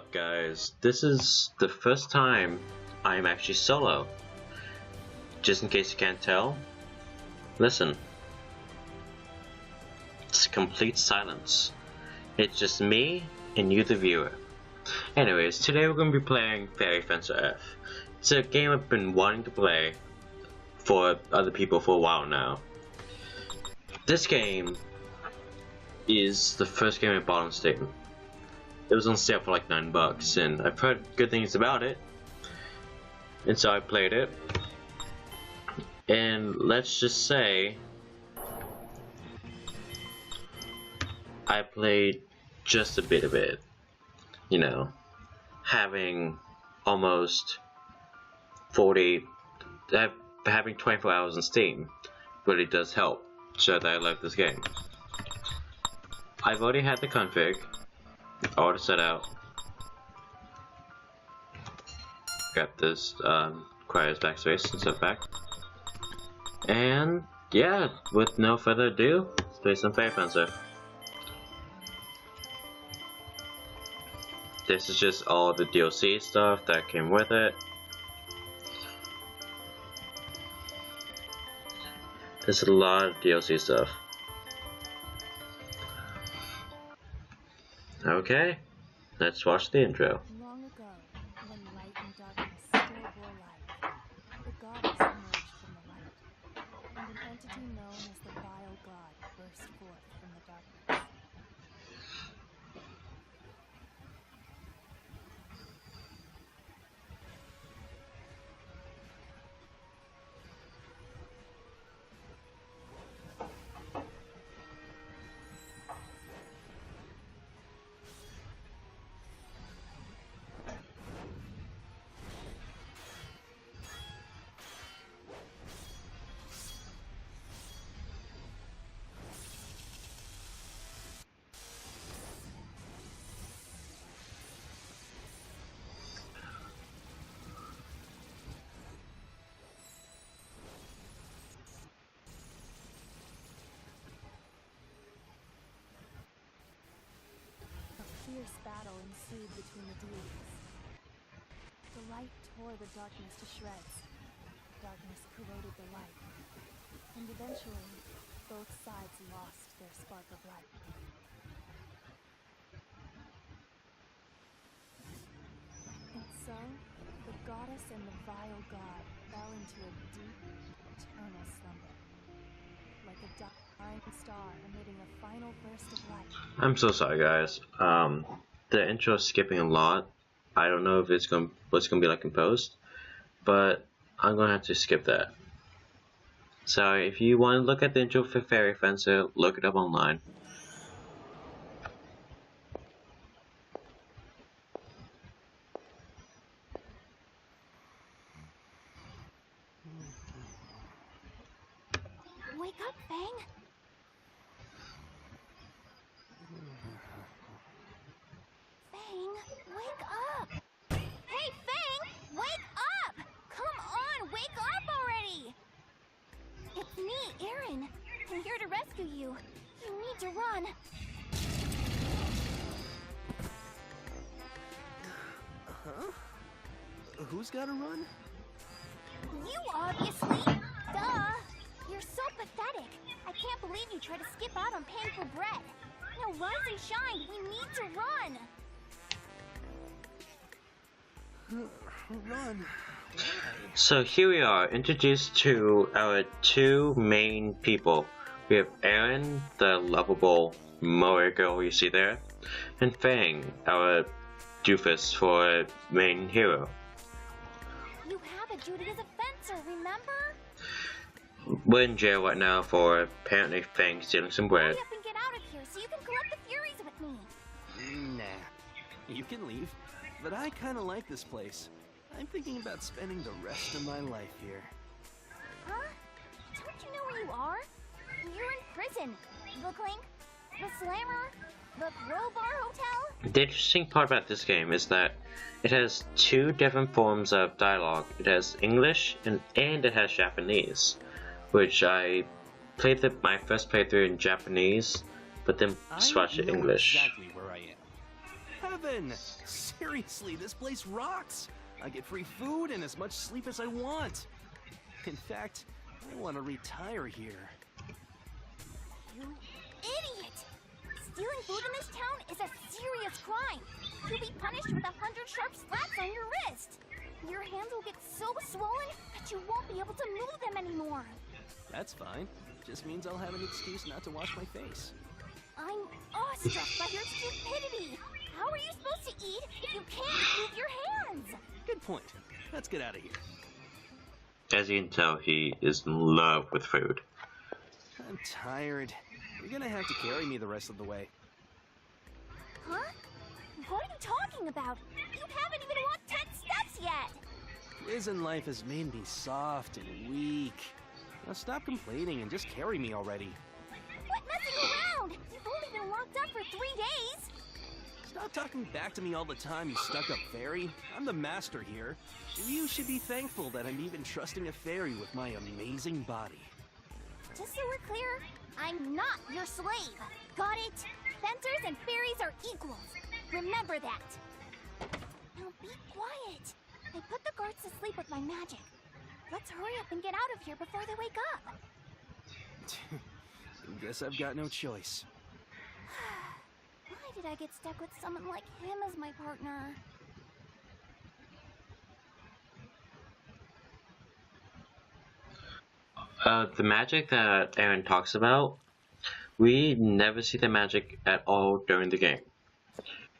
up, guys? This is the first time I'm actually solo. Just in case you can't tell, listen. It's complete silence. It's just me and you, the viewer. Anyways, today we're going to be playing Fairy Fencer F. It's a game I've been wanting to play for other people for a while now. This game is the first game I bought on Steam. It was on sale for like $9 and I've heard good things about it. And so I played it. And let's just say I played just a bit of it. You know, having almost having 24 hours on Steam really does help show that I love this game. I've already had the config all set out. Got this Cryo's backspace and stuff back. And yeah, with no further ado, let's play some Fairy Fencer. This is just all the DLC stuff that came with it. There's a lot of DLC stuff. Okay, let's watch the intro. Long ago, when light and darkness still bore light, the goddess emerged from the light, and an entity known as the Vile God burst forth from the darkness. A fierce battle ensued between the deities. The light tore the darkness to shreds. Darkness corroded the light. And eventually, both sides lost their spark of light. And so, the goddess and the vile god fell into a deep, eternal slumber. Like a dying star emitting a final burst of light. I'm so sorry, guys. The intro is skipping a lot. I don't know if what's gonna be like in post, but I'm gonna have to skip that. So if you want to look at the intro for Fairy Fencer, look it up online. Wake up, Fang! Fang, wake up! Hey, Fang! Wake up! Come on, wake up already! It's me, Aaron. I'm here to rescue you. You need to run. Huh? Who's gotta run? You, obviously! Duh! You're so pathetic. I can't believe you tried to skip out on paying for bread. Now rise and shine. We need to run. Run. So here we are, introduced to our two main people. We have Aaron, the lovable moe girl you see there, and Fang, our doofus for main hero. You have a duty as a fencer, remember? We're in jail right now for apparently Fang stealing some bread. Hurry up and get out of here so you can collect the Furies with me. Nah. You can leave, but I kinda like this place. I'm thinking about spending the rest of my life here. Huh? Don't you know where you are? You're in prison. The Clink, the Slammer, the Crowbar Hotel. The interesting part about this game is that it has two different forms of dialogue. It has English and it has Japanese, which I played my first playthrough in Japanese, but then switched to English. Exactly where I am. heaven! Seriously, this place rocks! I get free food and as much sleep as I want. In fact, I want to retire here. You idiot! Stealing food in this town is a serious crime. You'll be punished with 100 sharp slaps on your wrist. Your hands will get so swollen that you won't be able to move them anymore. That's fine. Just means I'll have an excuse not to wash my face. I'm awestruck by your stupidity. How are you supposed to eat if you can't move your hands? Good point. Let's get out of here. As you can tell, he is in love with food. I'm tired. You're gonna have to carry me the rest of the way. Huh? What are you talking about? You haven't even walked 10 steps yet! Prison life has made me soft and weak. Now stop complaining and just carry me already. Quit messing around! You've only been locked up for 3 days! Stop talking back to me all the time, you stuck-up fairy. I'm the master here. You should be thankful that I'm even trusting a fairy with my amazing body. Just so we're clear, I'm not your slave. Got it? Fencers and fairies are equals. Remember that. Now be quiet. I put the guards to sleep with my magic. Let's hurry up and get out of here before they wake up. Guess I've got no choice. Why did I get stuck with someone like him as my partner? The magic that Aaron talks about, we never see the magic at all during the game.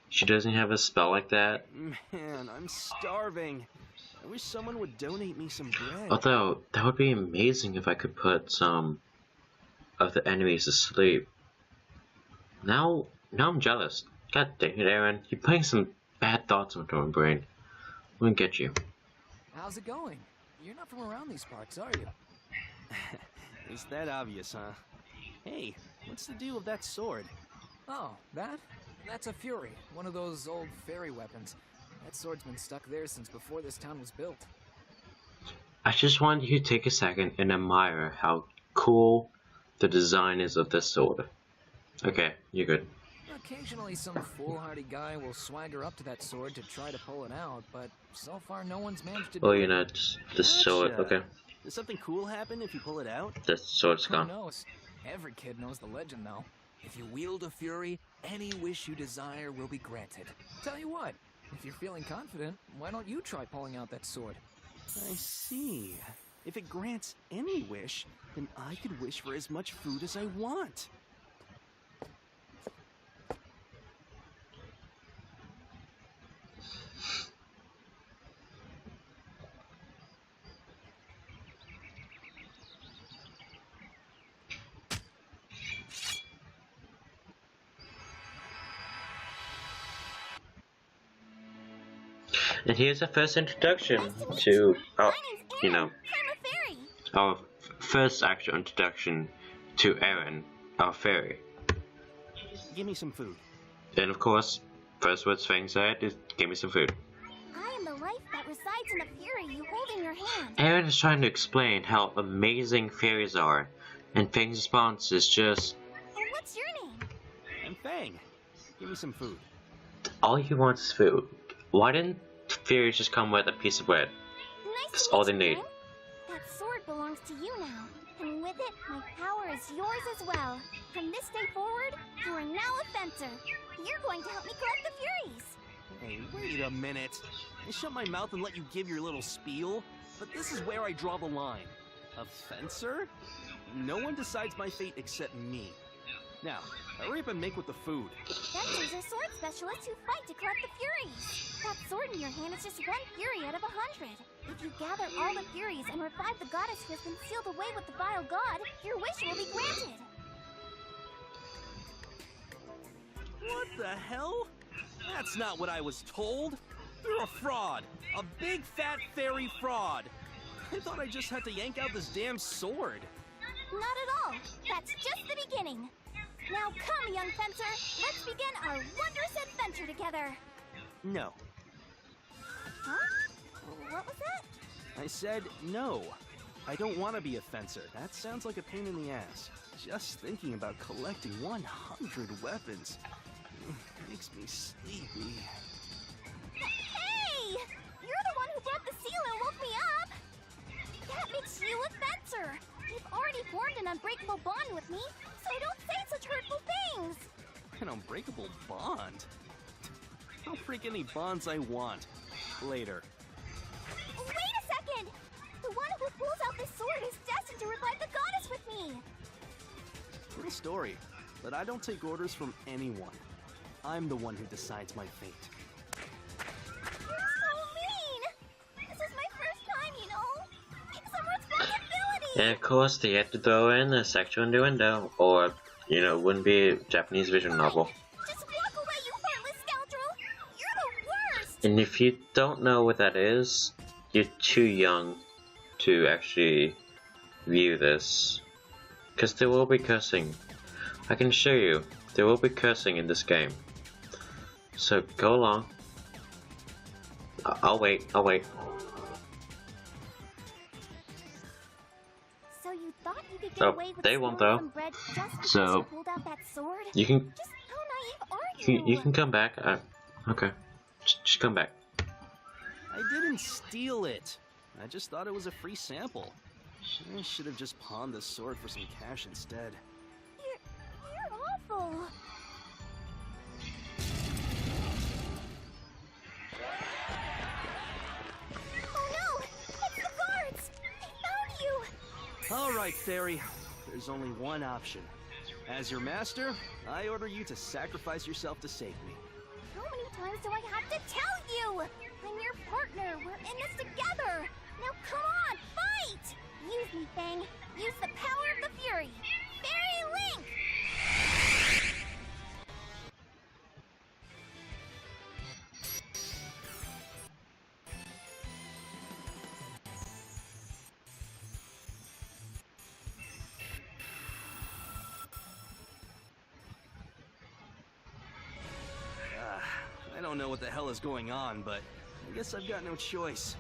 She doesn't have a spell like that. Man, I'm starving. I wish someone would donate me some bread. Although, that would be amazing if I could put some of the enemies to sleep. Now I'm jealous. God dang it, Aaron. You're putting some bad thoughts into my brain. I'm gonna get you. How's it going? You're not from around these parts, are you? Is that obvious, huh? Hey, what's the deal with that sword? Oh, that? That's a Fury, one of those old fairy weapons. That sword's been stuck there since before this town was built. I just wanted you to take a second and admire how cool the design is of this sword. Okay, you're good. Occasionally some foolhardy guy will swagger up to that sword to try to pull it out, but so far no one's managed to do Oh, it. you're not just the sword. Gotcha. Okay, Does something cool happen if you pull it out? the sword's Who gone. knows? Every kid knows the legend, though. If you wield a Fury, any wish you desire will be granted. Tell you what, if you're feeling confident, why don't you try pulling out that sword? I see. If it grants any wish, then I could wish for as much food as I want. And here's the first introduction Nice to meet to, you. oh, My name's you Aaron. know, I'm a fairy. our first actual introduction to Aaron, our fairy. Give me some food. And of course, first words Fang said is, give me some food. I am the life that resides in the fury you hold in your hand. Aaron is trying to explain how amazing fairies are, and Fang's response is just, And what's your name? I'm Fang. Give me some food. all he wants is food. Why didn't fairies just come with a piece of bread? Nice That's to all meet they you, need. friend. That sword belongs to you now. And with it, my power is yours as well. From this day forward, you are now a fencer. You're going to help me collect the furies. Hey, wait a minute. I shut my mouth and let you give your little spiel, but this is where I draw the line. A fencer? No one decides my fate except me. Now, hurry up and make with the food. Fencers are sword specialists who fight to collect the furies. That sword in your hand is just one fury out of 100. If you gather all the furies and revive the goddess who has been sealed away with the vile god, your wish will be granted. What the hell? That's not what I was told. You're a fraud. A big fat fairy fraud. I thought I just had to yank out this damn sword. Not at all. That's just the beginning. Now come, young fencer. Let's begin our wondrous adventure together. No. Huh? What was that? I said no. I don't want to be a fencer. That sounds like a pain in the ass. Just thinking about collecting 100 weapons. Makes me sleepy. Hey! You're the one who broke the seal and woke me up! That makes you a fencer! You've already formed an unbreakable bond with me, so don't say such hurtful things! An unbreakable bond? I'll break any bonds I want. Later. Wait a second! The one who pulls out this sword is destined to revive the goddess with me! Little story, but I don't take orders from anyone. I'm the one who decides my fate. You're so mean! This is my first time, you know? Take some responsibility! And of course, they had to throw in a sexual innuendo, or, you know, it wouldn't be a Japanese visual novel. Just walk away, you heartless scoundrel! You're the worst! And if you don't know what that is, you're too young to actually view this. Because there will be cursing. I can show you, there will be cursing in this game. So go along. I'll wait. So you thought you could get Oh, away with they won't, stealing though. some bread just because So, you pulled out that sword? You can Just how naive are you can come back. Okay, just come back. I didn't steal it. I just thought it was a free sample. I should have just pawned the sword for some cash instead. You're awful. Oh no! It's the guards! They found you! All right, Fairy. There's only one option. As your master, I order you to sacrifice yourself to save me. How many times do I have to tell you? I'm your partner. We're in this together. Now come on, fight! Use me, Fang. Use the power of the Fury. Fairy Link! I don't know what the hell is going on, but I guess I've got no choice.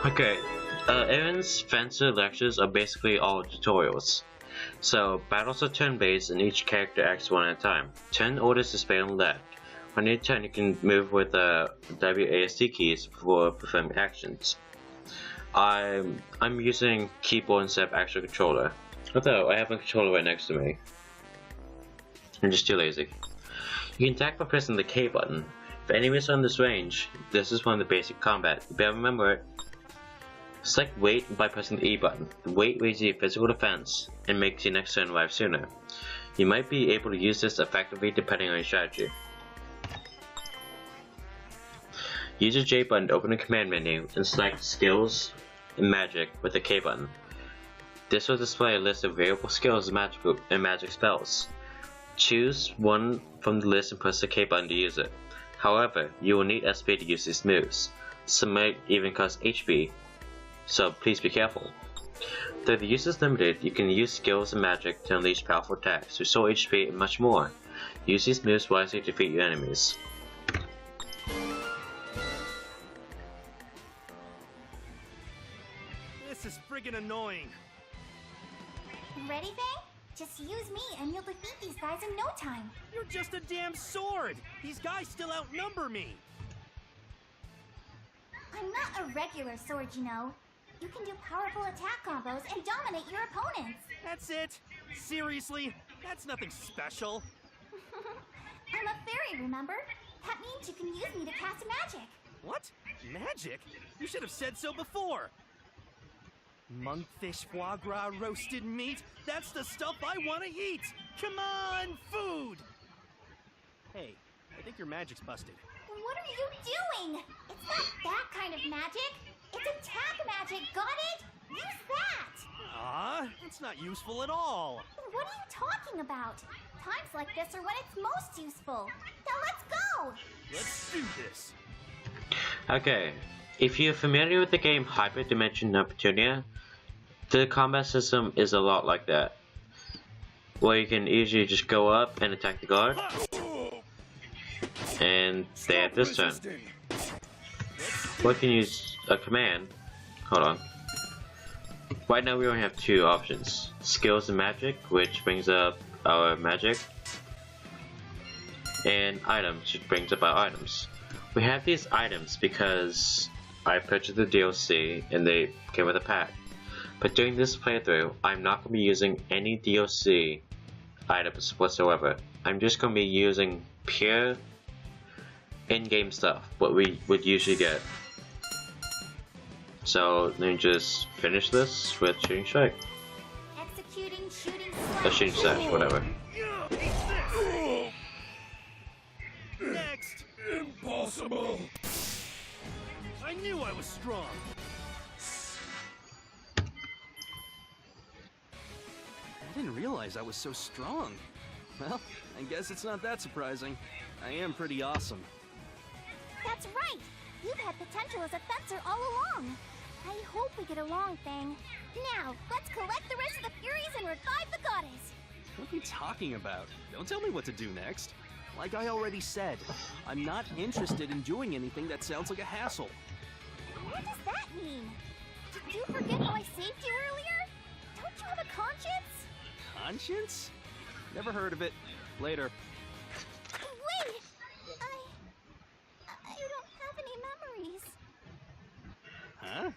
Okay, Aaron's Fencer lectures are basically all tutorials. So, battles are turn-based and each character acts one at a time. Turn orders displayed on the left. On your turn, you can move with the WASD keys for performing actions. I'm using keyboard instead of actual controller. Although, I have a controller right next to me. I'm just too lazy. You can attack by pressing the K button. If enemies are in this range, this is one of the basic combat. You better remember it. Select wait by pressing the E button. Wait raises your physical defense and makes your next turn arrive sooner. You might be able to use this effectively depending on your strategy. Use the J button to open the command menu and select skills and magic with the K button. This will display a list of variable skills and magic spells. Choose one from the list and press the K button to use it. However, you will need SP to use these moves. Some might even cost HP, so please be careful. Though the use is limited, you can use skills and magic to unleash powerful attacks, restore HP, and much more. Use these moves wisely to defeat your enemies. This is friggin' annoying. Ready, Fang? Just use me and you'll defeat these guys in no time. You're just a damn sword! These guys still outnumber me! I'm not a regular sword, you know. You can do powerful attack combos and dominate your opponents. That's it? Seriously? That's nothing special. I'm a fairy, remember? That means you can use me to cast magic. What? Magic? You should have said so before! Monkfish foie gras roasted meat? That's the stuff I want to eat! Come on, food! Hey, I think your magic's busted. What are you doing? It's not that kind of magic. It's attack magic, got it? Use that! It's not useful at all. What are you talking about? Times like this are when it's most useful. Now let's go! Let's do this. Okay, if you're familiar with the game Hyper Dimension Neptunia, the combat system is a lot like that. Where you can easily just go up and attack the guard, and they have this turn. Or you can use a command. Hold on. Right now we only have two options. Skills and magic, which brings up our magic, and items, which brings up our items. We have these items because I purchased the DLC and they came with a pack. But during this playthrough, I'm not going to be using any DLC items whatsoever. I'm just going to be using pure in-game stuff, what we would usually get. So let me just finish this with Shooting Strike. Executing shooting Or slash. Shooting Slash, whatever. Next! Impossible! I knew I was strong! I didn't realize I was so strong. Well, I guess it's not that surprising. I am pretty awesome. That's right. You've had potential as a fencer all along. I hope we get along, Fang. Now, let's collect the rest of the Furies and revive the goddess. What are you talking about? Don't tell me what to do next. Like I already said, I'm not interested in doing anything that sounds like a hassle. What does that mean? Did you forget how I saved you earlier? Don't you have a conscience? Conscience? Never heard of it. Later. Wait! I don't have any memories. Huh?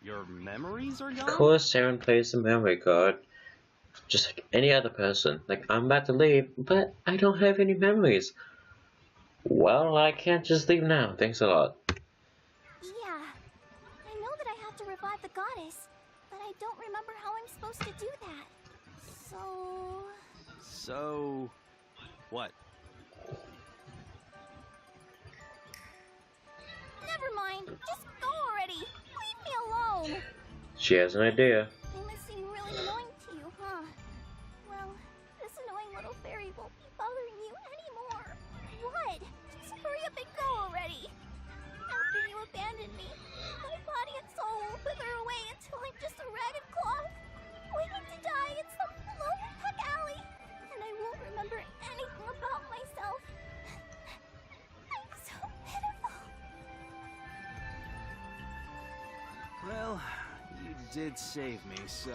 Your memories are Of gone? course, Saren plays the memory card, just like any other person. Like, I'm about to leave, but I don't have any memories. Well, I can't just leave now. Thanks a lot. Yeah. I know that I have to revive the goddess, but I don't remember how I'm supposed to do that. So... what? Never mind. Just go already. Leave me alone. She has an idea. I must seem really annoying to you, huh? Well, this annoying little fairy won't be bothering you anymore. What? Just hurry up and go already. After you abandon me, my body and soul will wither away until I'm just a ragged cloth, waiting to die in some lonely back alley, and I won't remember anything about myself. I'm so pitiful. Well, you did save me, so...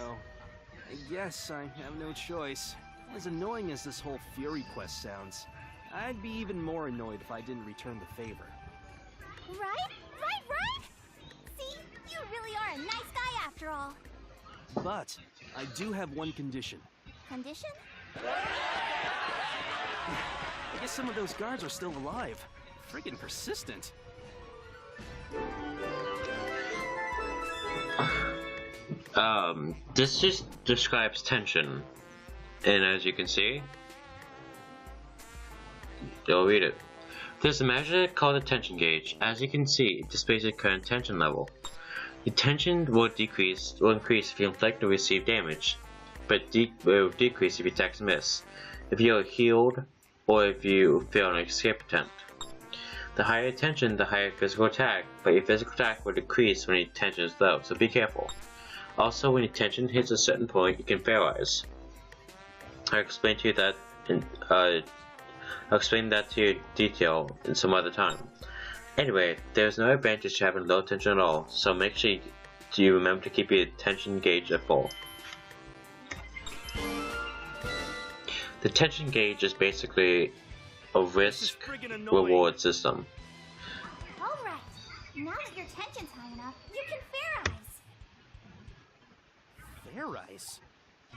I guess I have no choice. As annoying as this whole Fury quest sounds, I'd be even more annoyed if I didn't return the favor. Right? See, you really are a nice guy after all. But, I do have one condition. Condition? I guess some of those guards are still alive. Friggin' persistent. This just describes tension. And as you can see, you'll read it. There's a measure called the tension gauge. As you can see, it displays the current tension level. The tension will increase if you inflict or receive damage, but will decrease if you attack miss, if you are healed, or if you fail an escape attempt. The higher tension, the higher physical attack, but your physical attack will decrease when your tension is low, so be careful. Also, when your tension hits a certain point, you can paralyze. I'll explain to you that I'll explain that to you in detail in some other time. Anyway, there's no advantage to having low tension at all, so make sure you remember to keep your tension gauge at full. The tension gauge is basically a risk reward system. Alright, now that your tension's high enough, you can fair eyes. Fair ice?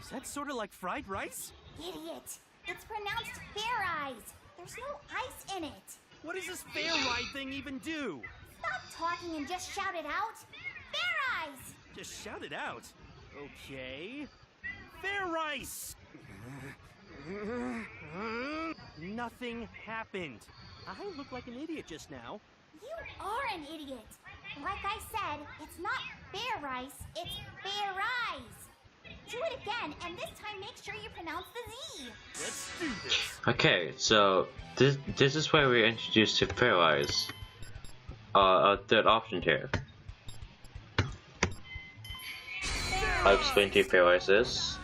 Is that sort of like fried rice? Idiot! It's pronounced fair eyes. There's no ice in it. What does this fair ride thing even do? Stop talking and just shout it out. Fair eyes! Just shout it out. Okay. Fair rice! Nothing happened. I look like an idiot just now. You are an idiot. Like I said, it's not fair rice, it's fair eyes. Do it again, and this time make sure you pronounce the Z. Let's do this. Okay, so this is where we're introduced to fair eyes. Our third option here. I'll explain to you fair eyes is.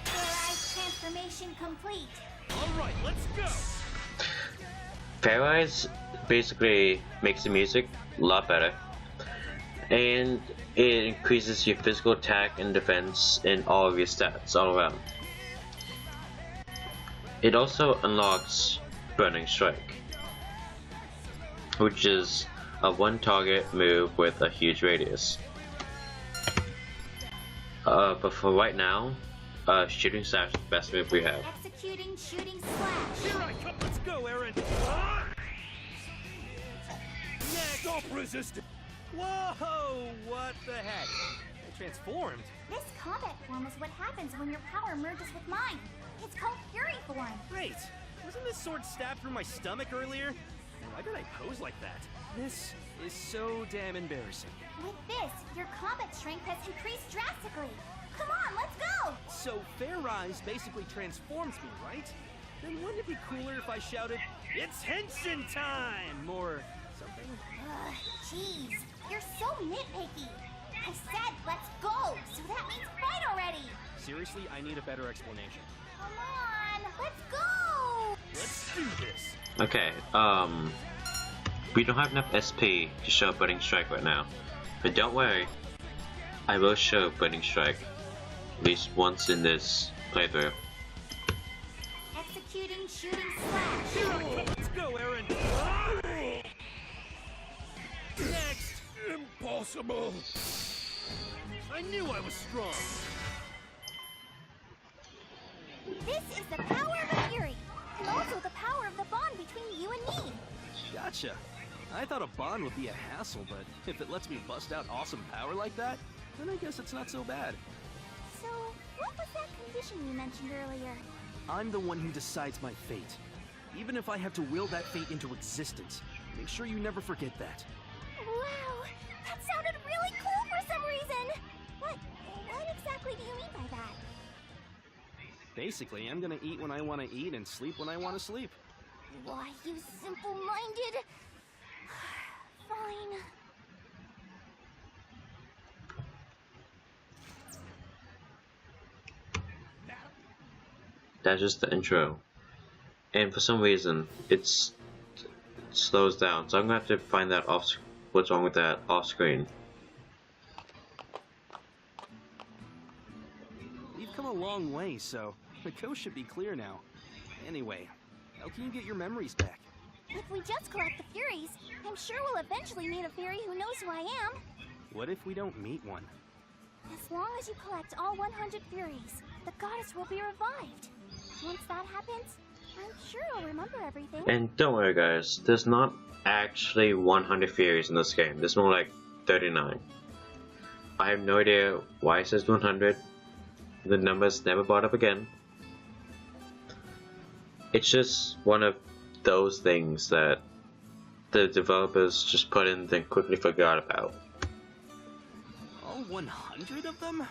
Fair eyes transformation complete. Alright, let's go. Fair eyes basically makes the music a lot better, and it increases your physical attack and defense and all of your stats all around. It also unlocks Burning Strike, which is a one target move with a huge radius. But for right now, Shooting Slash is the best move we have. Executing Shooting Slash. Here I come. Let's go, Aaron. Stop resisting. Whoa! What the heck? I transformed. This combat form is what happens when your power merges with mine. It's called Fury form. Great. Wasn't this sword stabbed through my stomach earlier? Why did I pose like that? This is so damn embarrassing. With this, your combat strength has increased drastically. Come on, let's go! So Fair Rise basically transforms me, right? Then wouldn't it be cooler if I shouted, "It's Henson time!" or something? Ugh, jeez. You're so nitpicky. I said let's go, so that means fight already. Seriously, I need a better explanation. Come on, let's go! Let's do this. Okay, we don't have enough SP to show Burning Strike right now, but don't worry, I will show Burning Strike at least once in this playthrough. Executing Shooting Slash. Here I come. Let's go, Aaron. Next. Impossible. I knew I was strong. This is the power of the Fury, and also the power of the bond between you and me. Gotcha. I thought a bond would be a hassle, but if it lets me bust out awesome power like that, then I guess it's not so bad. So, what was that condition you mentioned earlier? I'm the one who decides my fate. Even if I have to will that fate into existence, make sure you never forget that. Wow, that sounded really cool for some reason. What exactly do you mean by that? Basically, I'm gonna eat when I want to eat and sleep when I want to sleep. Why, you simple-minded... Fine. That's just the intro, and for some reason it slows down, so I'm gonna have to find that what's wrong with that off screen. We've come a long way, so the coast should be clear now. Anyway, how can you get your memories back? If we just collect the Furies, I'm sure we'll eventually meet a Fury who knows who I am. What if we don't meet one? As long as you collect all 100 Furies, the goddess will be revived. Once that happens, I'm sure I'll remember everything. And don't worry guys, there's not actually 100 Furies in this game, there's more like 39. I have no idea why it says 100, the numbers never brought up again. It's just one of those things that the developers just put in then quickly forgot about. All 100 of them?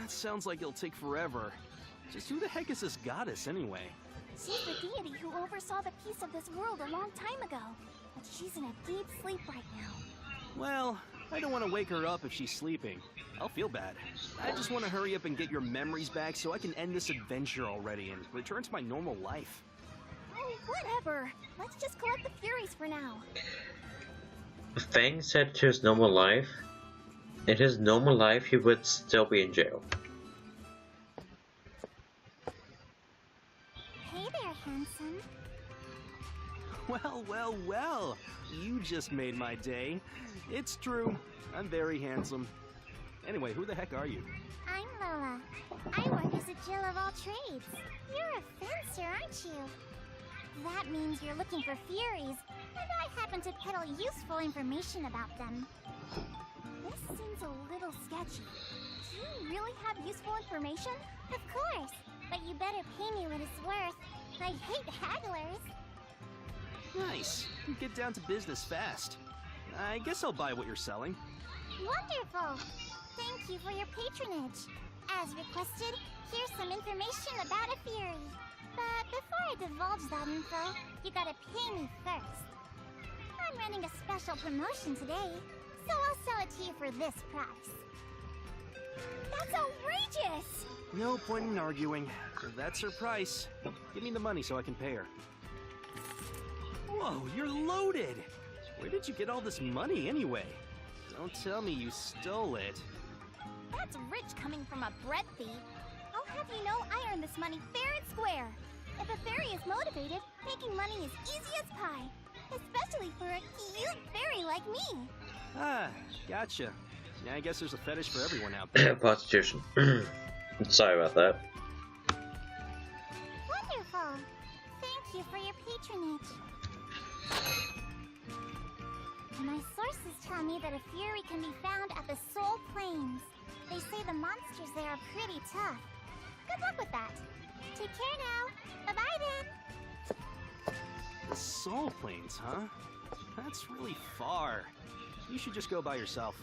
That sounds like it'll take forever. Just who the heck is this goddess anyway? She's the deity who oversaw the peace of this world a long time ago, but she's in a deep sleep right now. Well, I don't want to wake her up if she's sleeping. I'll feel bad. I just want to hurry up and get your memories back so I can end this adventure already and return to my normal life. Oh, whatever. Let's just collect the Furies for now. If Fang said to his normal life, in his normal life he would still be in jail. Hey there, handsome. Well, well, well. You just made my day. It's true. I'm very handsome. Anyway, who the heck are you? I'm Lola. I work as a Jill of all trades. You're a fencer, aren't you? That means you're looking for Furies, and I happen to peddle useful information about them. This seems a little sketchy. Do you really have useful information? Of course, but you better pay me what it's worth. I hate hagglers. Nice. You get down to business fast. I guess I'll buy what you're selling. Wonderful. Thank you for your patronage. As requested, here's some information about a Fury. But before I divulge that info, you gotta pay me first. I'm running a special promotion today, so I'll sell it to you for this price. That's outrageous! No point in arguing. That's her price. Give me the money so I can pay her. Whoa, you're loaded! Where did you get all this money anyway? Don't tell me you stole it. That's rich coming from a bread thief. I'll have you know I earned this money fair and square. If a fairy is motivated, making money is easy as pie. Especially for a cute fairy like me. Ah, gotcha. Yeah, I guess there's a fetish for everyone out there. Prostitution. Sorry about that. Wonderful. Thank you for your patronage. My sources tell me that a fury can be found at the Soul Plains. They say the monsters there are pretty tough. Good luck with that. Take care now. Bye-bye then. The Soul Plains, huh? That's really far. You should just go by yourself.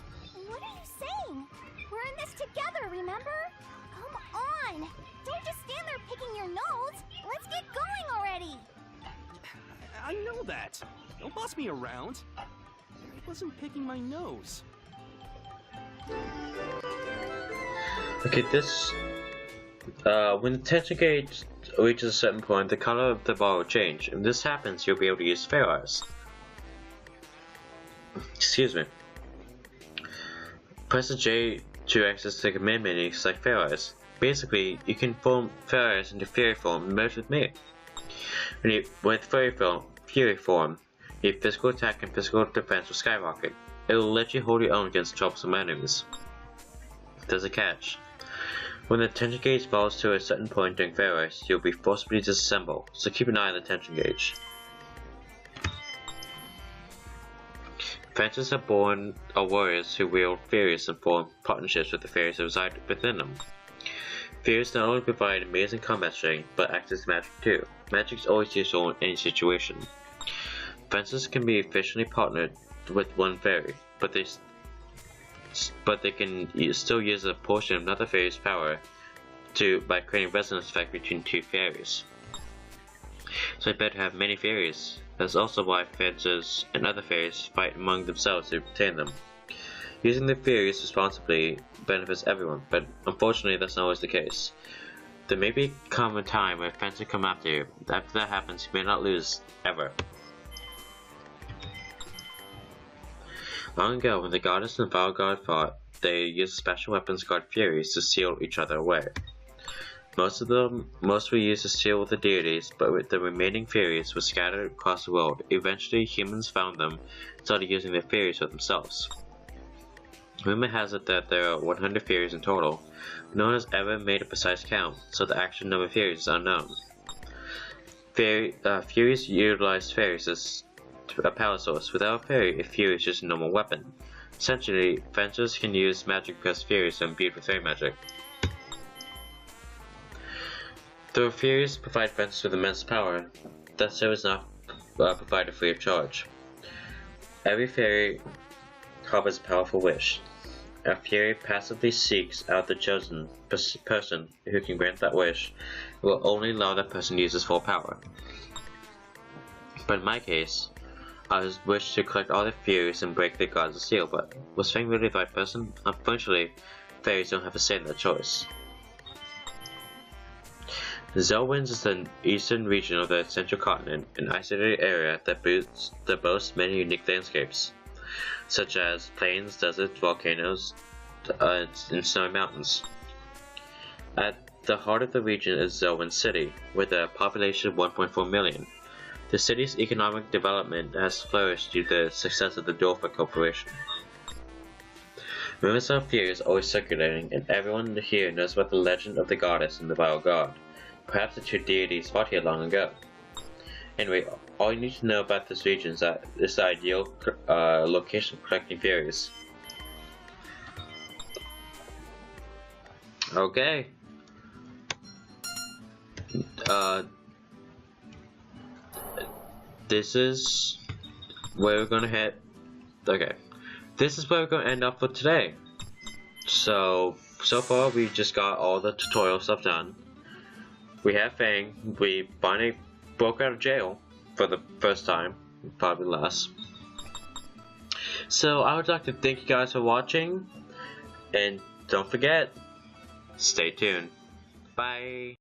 What are you saying? We're in this together, remember? Come on! Don't just stand there picking your nose! Let's get going already! I know that. Don't boss me around. I wasn't picking my nose. Okay, this... when the tension gauge reaches a certain point, the color of the ball will change. If this happens, you'll be able to use Fair Eyes. Excuse me. Press the J to access the command menu to select Fair Eyes. Basically, you can form Fair Eyes into Fury form and merge with me. With Fury form, your physical attack and physical defense will skyrocket. It will let you hold your own against troublesome enemies. There's a catch. When the tension gauge falls to a certain point during Fair Eyes, you'll be forcibly disassembled, so keep an eye on the tension gauge. Fencers are born of warriors who wield Furies and form partnerships with the fairies that reside within them. Furies not only provide amazing combat strength, but act as magic too. Magic is always useful in any situation. Fencers can be efficiently partnered with one fairy, but they can still use a portion of another fairy's power by creating a resonance effect between two fairies. So it's better to have many fairies. That's also why fencers and other fairies fight among themselves to obtain them. Using the fairies responsibly benefits everyone, but unfortunately that's not always the case. There may come a time where fencers come after you. After that happens, you may not lose, ever. Long ago, when the goddess and the vile god fought, they used special weapons called furies to seal each other away. Most were used to seal the deities, but the remaining furies were scattered across the world. Eventually, humans found them and started using their furies for themselves. Rumor has it that there are 100 furies in total. No one has ever made a precise count, so the actual number of furies is unknown. Furies utilize fairies as a power source. Without a fairy, a fury is just a normal weapon. Essentially, fencers can use magic because furies are imbued with fairy magic. Though furies provide fencers with immense power, that service is not provided free of charge. Every fairy harbors a powerful wish. A fury passively seeks out the chosen person who can grant that wish. It will only allow that person to use his full power. But in my case, I wished to collect all the furies and break the god's seal, but was Fang really the right person? Unfortunately, fairies don't have a say in that choice. Zelwynds is the eastern region of the central continent, an isolated area that boasts many unique landscapes, such as plains, deserts, volcanoes, and snowy mountains. At the heart of the region is Zelwyn City, with a population of 1.4 million. The city's economic development has flourished due to the success of the Dorfa Corporation. Rumors of furies are always circulating, and everyone here knows about the legend of the goddess and the vile god. Perhaps the two deities fought here long ago. Anyway, all you need to know about this region is that it's the ideal location for collecting furies. Okay. This is where we're gonna hit. Okay. This is where we're gonna end up for today. So far we just got all the tutorial stuff done. We have Fang. We finally broke out of jail for the first time, probably last. So I would like to thank you guys for watching, and don't forget, stay tuned. Bye.